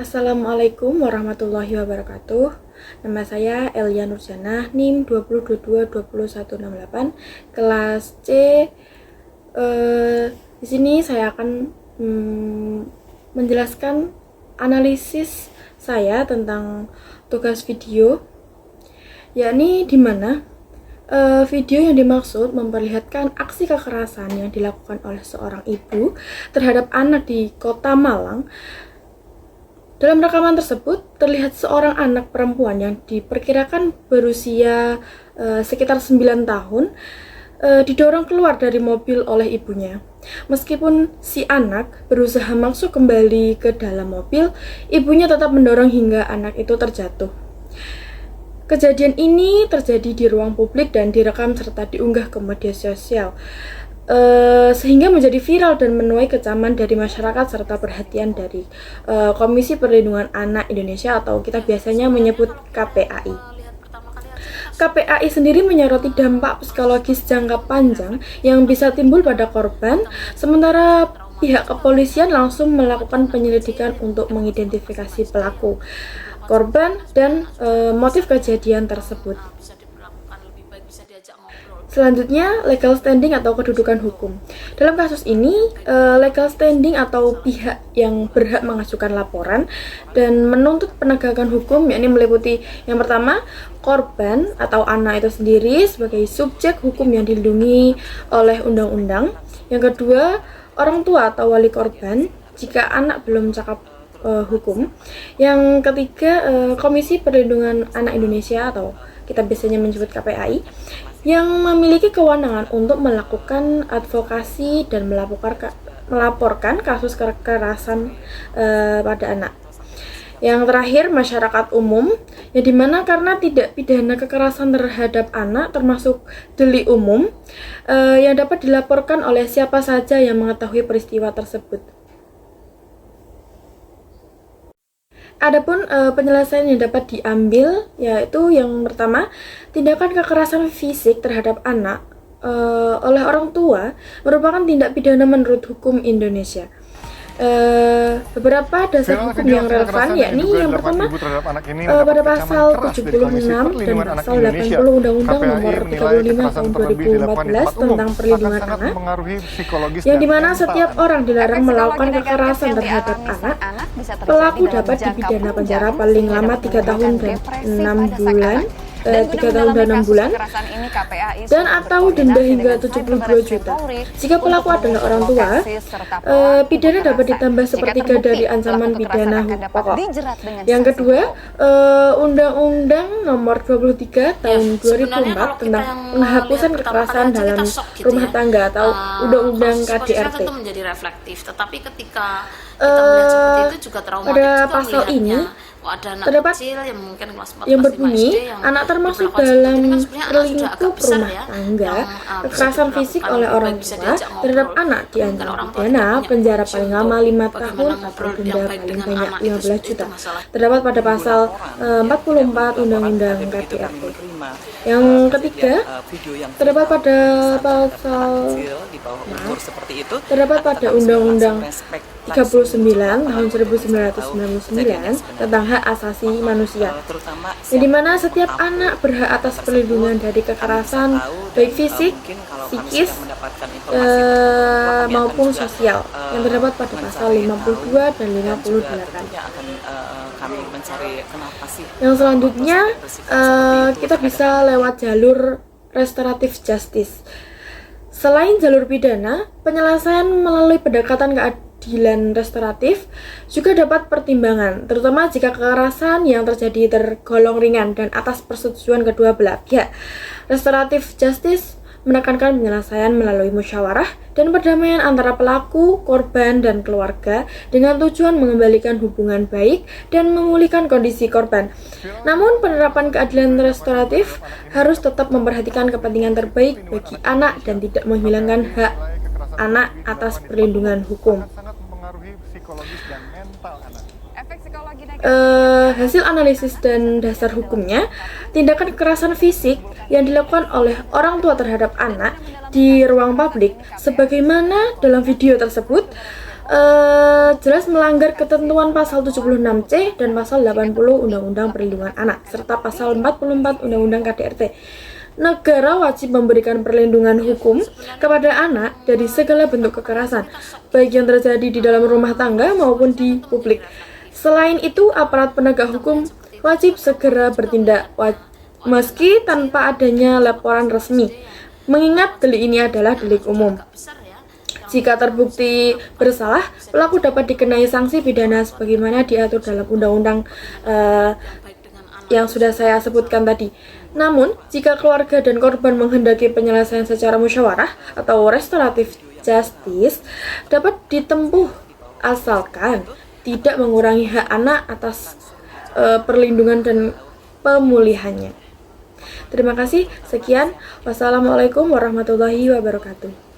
Assalamualaikum warahmatullahi wabarakatuh. Nama saya Elia Nurjana, NIM 2022-2168, kelas C. Di sini saya akan menjelaskan analisis saya tentang tugas video, yakni di mana video yang dimaksud memperlihatkan aksi kekerasan yang dilakukan oleh seorang ibu terhadap anak di Kota Malang. Dalam rekaman tersebut, terlihat seorang anak perempuan yang diperkirakan berusia sekitar 9 tahun didorong keluar dari mobil oleh ibunya. Meskipun si anak berusaha masuk kembali ke dalam mobil, ibunya tetap mendorong hingga anak itu terjatuh. Kejadian ini terjadi di ruang publik dan direkam serta diunggah ke media sosial. Sehingga menjadi viral dan menuai kecaman dari masyarakat serta perhatian dari Komisi Perlindungan Anak Indonesia atau kita biasanya menyebut KPAI. KPAI sendiri menyoroti dampak psikologis jangka panjang yang bisa timbul pada korban, sementara pihak kepolisian langsung melakukan penyelidikan untuk mengidentifikasi pelaku, korban, dan motif kejadian tersebut. Selanjutnya, legal standing atau kedudukan hukum. Dalam kasus ini, legal standing atau pihak yang berhak mengajukan laporan dan menuntut penegakan hukum, yakni meliputi yang pertama, korban atau anak itu sendiri sebagai subjek hukum yang dilindungi oleh undang-undang. Yang kedua, orang tua atau wali korban jika anak belum cakap hukum. Yang ketiga, Komisi Perlindungan Anak Indonesia atau kita biasanya menyebut KPAI, yang memiliki kewenangan untuk melakukan advokasi dan melaporkan kasus kekerasan pada anak. Yang terakhir, masyarakat umum, yang dimana karena tidak pidana kekerasan terhadap anak termasuk delik umum yang dapat dilaporkan oleh siapa saja yang mengetahui peristiwa tersebut. Adapun penyelesaian yang dapat diambil yaitu yang pertama, tindakan kekerasan fisik terhadap anak oleh orang tua merupakan tindak pidana menurut hukum Indonesia. Beberapa dasar hukum yang relevan yakni yang pertama pada pasal 76 dan pasal 80 Undang-Undang Nomor 35 Tahun 2014 tentang Perlindungan Anak, yang dimana setiap orang dilarang melakukan kekerasan terhadap anak, pelaku dapat dipidana penjara paling lama 3 tahun dan 6 bulan 3 tahun dan 6 bulan dan atau denda hingga 72 juta. Jika pelaku adalah orang tua, pidana dapat ditambah sepertiga dari ancaman pidana pokok. Yang kedua, Undang-Undang Nomor 23 Tahun 2004 tentang penghapusan kekerasan dalam rumah tangga atau Undang-Undang KDRT. Tentu menjadi reflektif, tetapi ketika kita melihat seperti itu juga traumatik pada juga pasal ini ada anak terdapat kecil yang mungkin kelas 14, yang berbunyi anak termasuk dalam lingkup besar rumah ya, tangga, yang kekerasan fisik oleh orang tua terhadap anak diancam pidana penjara paling lama 5 tahun atau denda paling banyak 15 juta. Terdapat pada pasal 44 Undang-Undang KDRT. Yang ketiga, terdapat pada pasal terdapat pada Undang-Undang 39 tahun 1999 tentang hak asasi manusia, yang dimana setiap anak berhak atas perlindungan dari kekerasan baik fisik, psikis maupun sosial, yang terdapat pada pasal 52 dan 58. Yang selanjutnya kita bisa lewat jalur restoratif justice. Selain jalur pidana, penyelesaian melalui pendekatan keadilan restoratif juga dapat pertimbangan, terutama jika kekerasan yang terjadi tergolong ringan dan atas persetujuan kedua belah pihak. Restoratif justice menekankan penyelesaian melalui musyawarah dan perdamaian antara pelaku, korban, dan keluarga dengan tujuan mengembalikan hubungan baik dan memulihkan kondisi korban. Namun, penerapan keadilan restoratif harus tetap memperhatikan kepentingan terbaik bagi anak dan tidak menghilangkan hak anak atas perlindungan hukum. Hasil analisis dan dasar hukumnya, tindakan kekerasan fisik yang dilakukan oleh orang tua terhadap anak di ruang publik sebagaimana dalam video tersebut jelas melanggar ketentuan pasal 76C dan pasal 80 Undang-Undang Perlindungan Anak serta pasal 44 Undang-Undang KDRT. Negara wajib memberikan perlindungan hukum kepada anak dari segala bentuk kekerasan, baik yang terjadi di dalam rumah tangga maupun di publik. Selain itu, aparat penegak hukum wajib segera bertindak meski tanpa adanya laporan resmi, mengingat delik ini adalah delik umum. Jika terbukti bersalah, pelaku dapat dikenai sanksi pidana sebagaimana diatur dalam undang-undang yang sudah saya sebutkan tadi. Namun, jika keluarga dan korban menghendaki penyelesaian secara musyawarah atau restoratif justice, dapat ditempuh asalkan tidak mengurangi hak anak atas perlindungan dan pemulihannya. Terima kasih. Sekian. Wassalamualaikum warahmatullahi wabarakatuh.